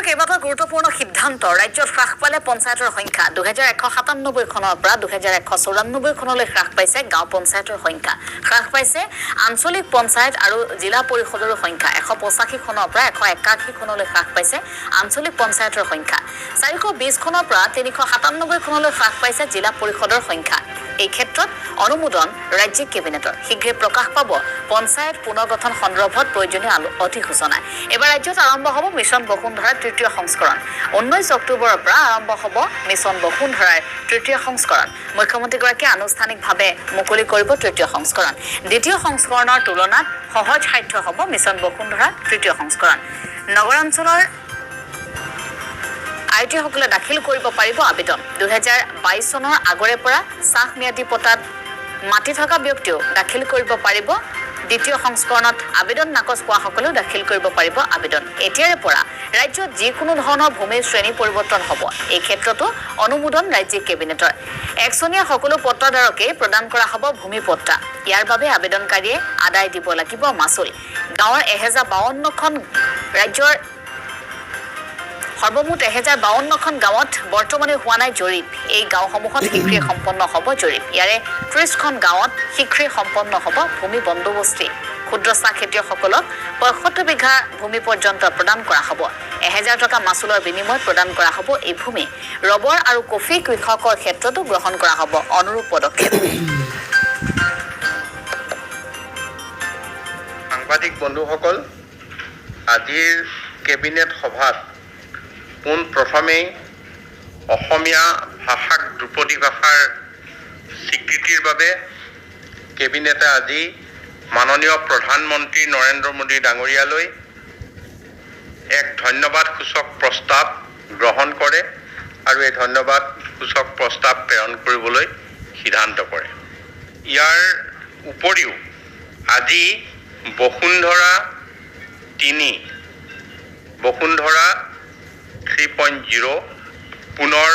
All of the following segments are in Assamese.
কেইবাটাও গুৰুত্বপূৰ্ণ সিদ্ধান্ত ৰাজ্যত হ্ৰাস পালে পঞ্চায়তৰ সংখ্যা 2197 খনৰ পৰা 2194 খনলৈ হ্ৰাস পাইছে গাঁও পঞ্চায়তৰ সংখ্যা হ্ৰাস পাইছে আঞ্চলিক পঞ্চায়ত আৰু জিলা পৰিষদৰ সংখ্যা 185 খনৰ পৰা 181 খনলৈ হ্ৰাস পাইছে আঞ্চলিক পঞ্চায়তৰ সংখ্যা 420 খনৰ পৰা 397 খনলৈ হ্ৰাস পাইছে জিলা পৰিষদৰ সংখ্যা এই ক্ষেত্ৰত অনুমোদন ৰাজ্যিক কেবিনেটৰ শীঘ্ৰে প্ৰকাশ পাব পঞ্চায়ত পুনৰ্গঠন সন্দৰ্ভত প্ৰয়োজনীয় অধিসূচনা এবাৰ ৰাজ্যত আৰম্ভ হ'ব মিছন বসুন্ধৰাৰ তৃতীয় সংস্কৰণ 19 অক্টোবৰৰ পৰা আৰম্ভ হ'ব মিছন বসুন্ধৰাৰ তৃতীয় সংস্কৰণ মুখ্যমন্ত্ৰীগৰাকীয়ে আনুষ্ঠানিকভাৱে মুকলি কৰিব তৃতীয় সংস্কৰণ দ্বিতীয় সংস্কৰণৰ তুলনাত সহজ সাধ্য হ'ব মিছন বসুন্ধৰাৰ তৃতীয় সংস্কৰণ নগৰাঞ্চলৰ আইটিসকলে দাখিল কৰিব পাৰিব আবেদন 2022 চনৰ আগৰে পৰা চাহ ম্যাদী পতাত মাটি থকা ব্যক্তিও দাখিল কৰিব পাৰিব দ্বিতীয় সংস্কৰণত আবেদন নাকচ হোৱাসকলেও দাখিল কৰিব পাৰিব আবেদন এতিয়াৰে পৰা ৰাজ্যত যিকোনো ধৰণৰ ভূমিৰ শ্ৰেণী পৰিৱৰ্তন হ'ব এই ক্ষেত্ৰতো অনুমোদন ৰাজ্যিক কেবিনেটৰ একচনীয়া সকলো পত্ৰধাৰকে প্ৰদান কৰা হ'ব ভূমি পট্টা ইয়াৰ বাবে আবেদনকাৰীয়ে আদায় দিব লাগিব মাচুল গাঁৱৰ 1052খন ৰাজ্যৰ সৰ্বমুঠ 1052খন গাঁৱত বৰ্তমানে হোৱা নাই জৰীপ এই গাঁওসমূহত শীঘ্ৰে সম্পন্ন হ'ব জৰীপ ইয়াৰে 30খন গাঁৱত শীঘ্ৰে সম্পন্ন হ'ব ভূমি বন্দোবস্তি ক্ষুদ্ৰ চাহ খেতিয়কসকলক 75 বিঘা ভূমি পৰ্যন্ত প্ৰদান কৰা হ'ব 1000 টকা মাচুলৰ বিনিময়ত প্ৰদান কৰা হ'ব এই ভূমি ৰবৰ আৰু কফি কৃষকৰ ক্ষেত্ৰতো গ্ৰহণ কৰা হ'ব অনুৰূপ পদক্ষেপ সাংবাদিক বন্ধুসকল আজিৰ কেবিনেট সভাত পোন প্ৰথমেই অসমীয়া ভাষাক ধ্ৰুপদী ভাষাৰ স্বীকৃতিৰ বাবে কেবিনেটে আজি মাননীয় প্ৰধানমন্ত্ৰী নৰেন্দ্ৰ মোদী ডাঙৰীয়ালৈ এক ধন্যবাদ সূচক প্ৰস্তাৱ গ্ৰহণ কৰে আৰু এই ধন্যবাদ সূচক প্ৰস্তাৱ প্ৰেৰণ কৰিবলৈ সিদ্ধান্ত কৰে ইয়াৰ উপৰিও আজি বসুন্ধৰা 3.0 পুনৰ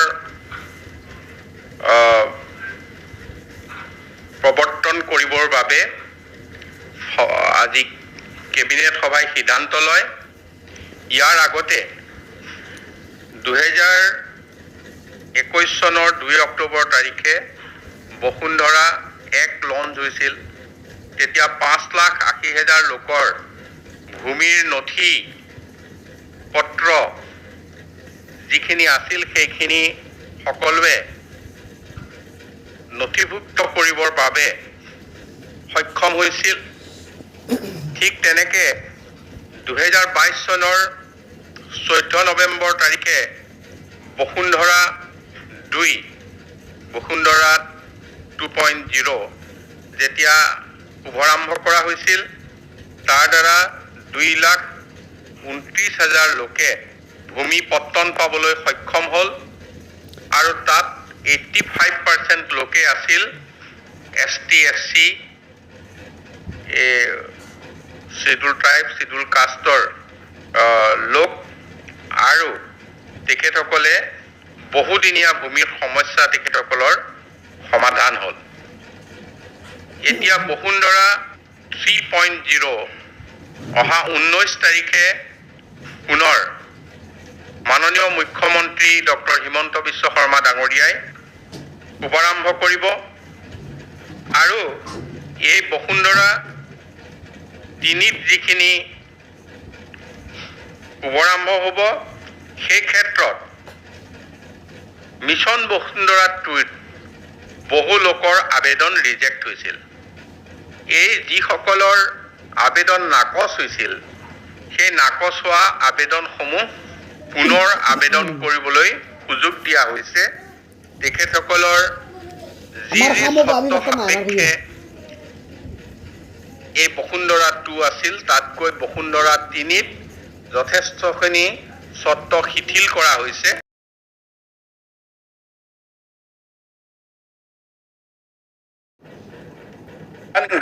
প্ৰৱৰ্তন কৰিবৰ বাবে আজি কেবিনেট সভাই সিদ্ধান্ত লয় ইয়াৰ আগতে 2021 চনৰ 2 অক্টোবৰ তাৰিখে বসুন্ধৰা 1 লঞ্চ হৈছিল তেতিয়া 5,80,000 লোকৰ ভূমিৰ নথি পত্ৰ যিখিনি আছিল সেইখিনি সকলোৱে নথিভুক্ত কৰিবৰ বাবে সক্ষম হৈছিল ঠিক তেনেকে 2022 চনৰ 14 নৱেম্বৰ তাৰিখে বসুন্ধৰা 2.0 যেতিয়া শুভাৰম্ভ কৰা হৈছিল তাৰ দ্বাৰা 2,29,000 লোকে ভূমি পট্টন পাবলৈ সক্ষম হ'ল আৰু তাত 85% লোকে আছিল ST SC schedule tribe schedule কাষ্টৰ লোক আৰু তেখেতসকলে বহুদিনীয়া ভূমিৰ সমস্যা তেখেতসকলৰ সমাধান হ'ল এতিয়া বসুন্ধৰা 3.0 অহা 19 তাৰিখে পুনৰ মাননীয় মুখ্যমন্ত্ৰী ডক্টৰ হিমন্ত বিশ্ব শৰ্মা ডাঙৰীয়াই শুভাৰম্ভ কৰিব আৰু এই বসুন্ধৰা 3ত যিখিনি শুভাৰম্ভ হ'ব সেই ক্ষেত্ৰত মিছন বসুন্ধৰা 2ত বহু লোকৰ আবেদন ৰিজেক্ট হৈছিল এই যিসকলৰ আবেদন নাকচ হৈছিল সেই নাকচ হোৱা আবেদনসমূহ পুনৰ আবেদন কৰিবলৈ সুযোগ দিয়া হৈছে তেখেতসকলৰ যি সাপেক্ষে এই বসুন্ধৰা 2 আছিল তাতকৈ বসুন্ধৰা 3ত যথেষ্টখিনি চৰ্ত শিথিল কৰা হৈছে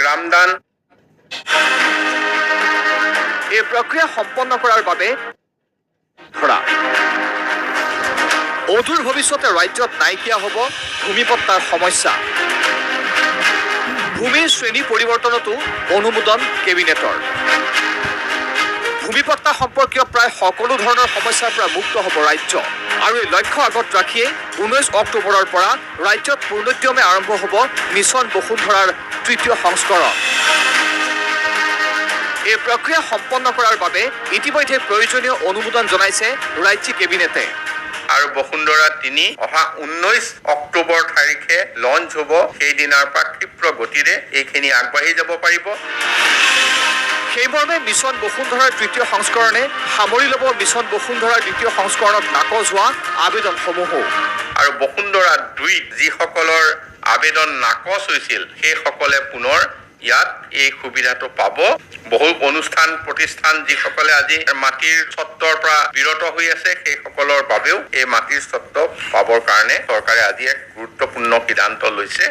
গ্ৰামদান এই প্ৰক্ৰিয়া সম্পন্ন কৰাৰ বাবে ধৰা অদূৰ ভৱিষ্যতে ৰাজ্যত নাইকিয়া হ'ব ভূমিপট্টাৰ সমস্যা ভূমিৰ শ্ৰেণী পৰিৱৰ্তনতো অনুমোদন কেবিনেটৰ ভূমিপট্টা সম্পৰ্কীয় প্ৰায় সকলো ধৰণৰ সমস্যাৰ পৰা মুক্ত হ'ব ৰাজ্য আৰু এই লক্ষ্য আগত ৰাখিয়ে 19 অক্টোবৰৰ পৰা ৰাজ্যত পূৰ্ণোদ্যমে আৰম্ভ হ'ব মিছন বসুন্ধৰাৰ তৃতীয় সংস্কৰণ এই প্ৰক্ৰিয়া সম্পন্ন কৰাৰ বাবে ইতিমধ্যে প্ৰয়োজনীয় অনুমোদন জনাইছে ৰাজ্যিক কেবিনেটে আৰু বসুন্ধৰা 3 অহা 19 অক্টোবৰ তাৰিখে লঞ্চ হ'ব সেইদিনাৰ পৰা ক্ষিপ্ৰ গতিৰে এইখিনি আগবাঢ়ি যাব পাৰিব সেইমৰ্মে মিছন বসুন্ধৰাৰ তৃতীয় সংস্কৰণে সামৰি ল'ব মিছন বসুন্ধৰাৰ দ্বিতীয় সংস্কৰণত নাকচ হোৱা আবেদনসমূহো আৰু বসুন্ধৰা 2 যিসকলৰ আবেদন নাকচ হৈছিল সেইসকলে পুনৰ ইয়াত এই সুবিধাটো পাব বহু অনুষ্ঠান প্ৰতিষ্ঠান যিসকলে আজি মাটিৰ স্বত্বৰ পৰা বিৰত হৈ আছে সেইসকলৰ বাবেও এই মাটিৰ স্বত্ব পাবৰ কাৰণে চৰকাৰে আজি এক গুৰুত্বপূৰ্ণ সিদ্ধান্ত লৈছে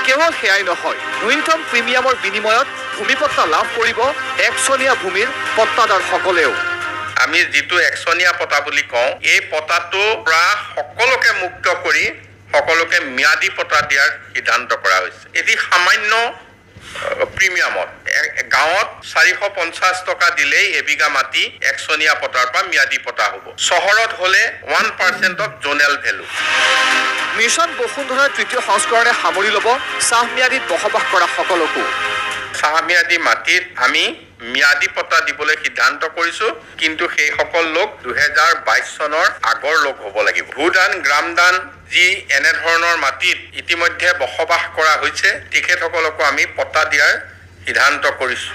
কেৱল সেয়াই নহয় ন্যূনতম প্ৰিমিয়ামৰ বিনিময়ত ভূমিপট্টা লাভ কৰিব একচনীয়া ভূমিৰ পট্টাদাৰসকলেও আমি যিটো একচনীয়া পটা বুলি কওঁ এই পটাটো পৰা সকলোকে মুক্ত কৰি সকলোকে ম্যাদী পটা দিয়াৰ সিদ্ধান্ত কৰা হৈছে এটি সামান্য প্ৰিমিয়ামত গাঁৱত 450 টকা দিলেই এবিঘা মাটি একচনীয়া পটাৰ পৰা ম্যাদী পটা হ'ব চহৰত হ'লে 1% অফ জোনেল ভেলু মিছন বসুন্ধৰাৰ তৃতীয় সংস্কৰণে সামৰি ল'ব চাহম্যাদীত বসবাস কৰা সকলকো চাহম্যাদী মাটিত আমি ম্যাদী পটা দিবলৈ সিদ্ধান্ত কৰিছো কিন্তু সেই সকল লোক 2022 চনৰ আগৰ লোক হ'ব লাগিব ভূদান গ্ৰামদান যি এনে ধৰণৰ মাটিত ইতিমধ্যে বসবাস কৰা হৈছে তেখেতসকলকো আমি পটা দিয়াৰ সিদ্ধান্ত কৰিছো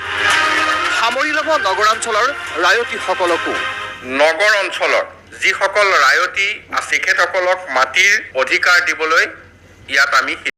সামৰি ল'ব নগৰাঞ্চলৰ ৰায়তীসকলকো নগৰ অঞ্চলৰ যিসকল ৰায়তী আছে তেখেতসকলক মাটিৰ অধিকাৰ দিবলৈ ইয়াত আমি